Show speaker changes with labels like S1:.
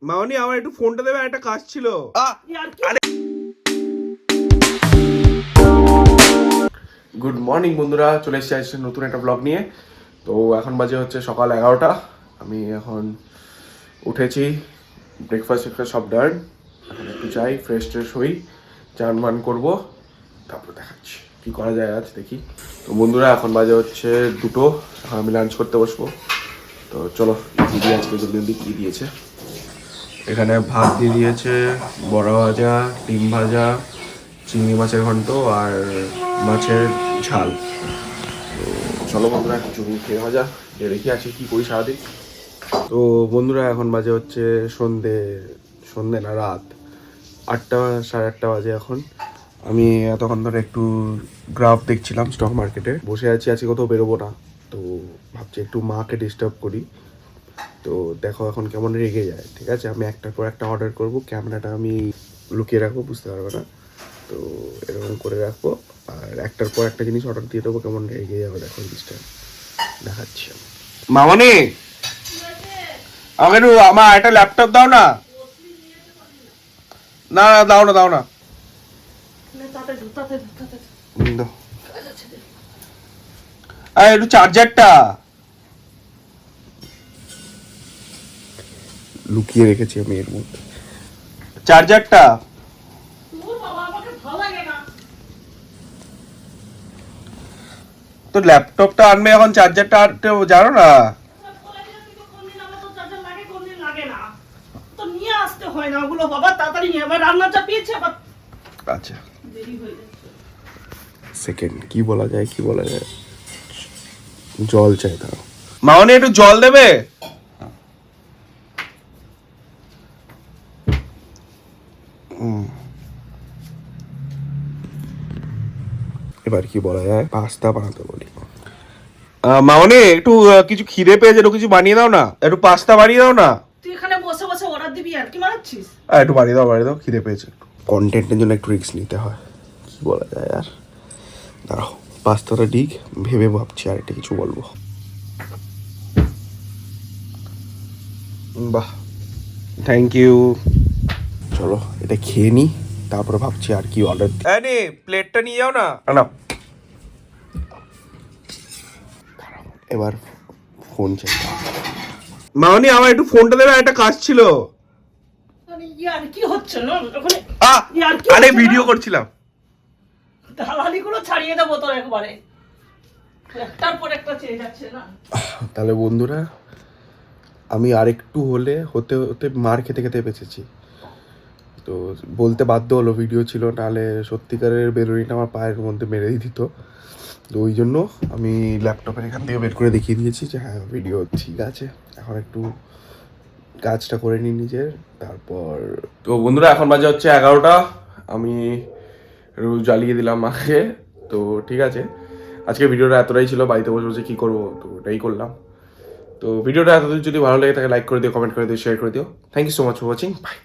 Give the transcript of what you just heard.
S1: মামনি আমার একটু ফোনটা দেবে, একটা কাজ ছিল। গুড মর্নিং বন্ধুরা, চলে এসেছি নতুন একটা ব্লগ নিয়ে। তো এখন বাজে হচ্ছে সকাল 11টা। আমি এখন উঠেছি, ব্রেকফাস্ট সব ডান। এখন একটু চাই, ফ্রেশ ট্রেশ হই, চান মান করবো, তারপর দেখাচ্ছি কি করা যায় আজ দেখি। তো বন্ধুরা এখন বাজে হচ্ছে 2টো, এখন আমি লাঞ্চ করতে বসবো। তো চলো দিদি আজকে জলদি কী দিয়েছে। এখানে ভাত দিয়ে দিয়েছে, বড়া ভাজা, ডিম ভাজা, চিংড়ি মাছের ঘন্ট আর মাছের ঝাল। তো চলো বন্ধুরা কিছু খেয়ে ভাজা যে রেখে আছি কী করি সারাদিন। তো বন্ধুরা এখন বাজে হচ্ছে সন্ধে না রাত 8টা, সাড়ে 8টা বাজে এখন। আমি এতক্ষণ ধরে একটু গ্রাফ দেখছিলাম স্টক মার্কেটে, বসে আছি, আজকে কোথাও বেরোবো না। তো ভাবছি একটু মাকে ডিস্টার্ব করি। তো দেখো এখন কেমন রেগে যায়, ঠিক আছে? আমি একটার পর একটা অর্ডার করব, ক্যামেরাটা আমি লুকিয়ে রাখবো, বুঝতে পারবে না। তো এরকম করে রাখবো আর একটার পর একটা জিনিস অর্ডার দিয়ে দেবো, কেমন রেগে যাবে দেখো জিনিসটা দেখাচ্ছি। মামনি আমাকে একটু আমার একটা ল্যাপটপ দাও না। না না দাও না, দাও না, আরে একটু চার্জারটা লুকিয়ে রেখেছি আমি এর মধ্যে, চার্জারটা। তো ল্যাপটপটা আনবে এখন, চার্জারটা আনতে জানো না? আচ্ছা সেকেন্ড, কি বলা যায় জল চাই তাও। মামনি একটু জল দেবে? এবার কি বলা যায়, পাস্তা বানাতে বলি। মামনি একটু কিছু খিদে পেয়েছে, একটু কিছু বানিয়ে দাও না, একটু পাস্তা বানিয়ে দাও না।
S2: তুই এখানে বসে বসে অর্ডার দিবি আর কি মারাচ্ছিস?
S1: একটু বানিয়ে দাও, খিদে পেয়েছে। কন্টেন্টের জন্য একটু রিস্ক নিতে হয়, কি বলা যায় আর। দাঁড়াও পাস্তাটা ঠিক ভেবে ভাবছি আর একটা কিছু বলবো। বাহ, থ্যাংক ইউ। চলো এটা খেয়ে নি, তারপরে ভাবছি আর কি অর্ডার। নে প্লেটটা নিয়ে যাও না। না এবার ফোন চাই। মামনি আমার একটু ফোনটা দেবে, একটা কাজ ছিল।
S2: ইয়ার কি হচ্ছে না ওখানে?
S1: আরে ভিডিও করছিলাম।
S2: দালালিগুলো ছাড়িয়ে দেবো তোর একবারে, একটার পর একটা চেয়ে যাচ্ছে না।
S1: তাহলে বন্ধুরা আমি আরেকটু হতে হতে মার খেতে খেতে বেঁচেছি। তো বলতে বাধ্য হলো, ভিডিও ছিল, নাহলে সত্যিকারের বেলুনিটা আমার পায়ের মধ্যে মেরে দিত। তো ওই জন্য আমি ল্যাপটপের এখান থেকে বের করে দেখিয়ে দিয়েছি যে হ্যাঁ ভিডিও ঠিক আছে। এখন একটু কাজটা করে নিই নিজের, তারপর। তো বন্ধুরা এখন বাজে হচ্ছে 11টা, আমি জ্বালিয়ে দিলাম মাকে। তো ঠিক আছে, আজকে ভিডিওটা এতটাই ছিল, বাড়িতে বসে বসে কী করবো, তো ওটাই করলাম। তো ভিডিওটা এতদিন যদি ভালো লাগে তাকে লাইক করে দিও, কমেন্ট করে দিও, শেয়ার করে দিও। Thank you so much for watching, by.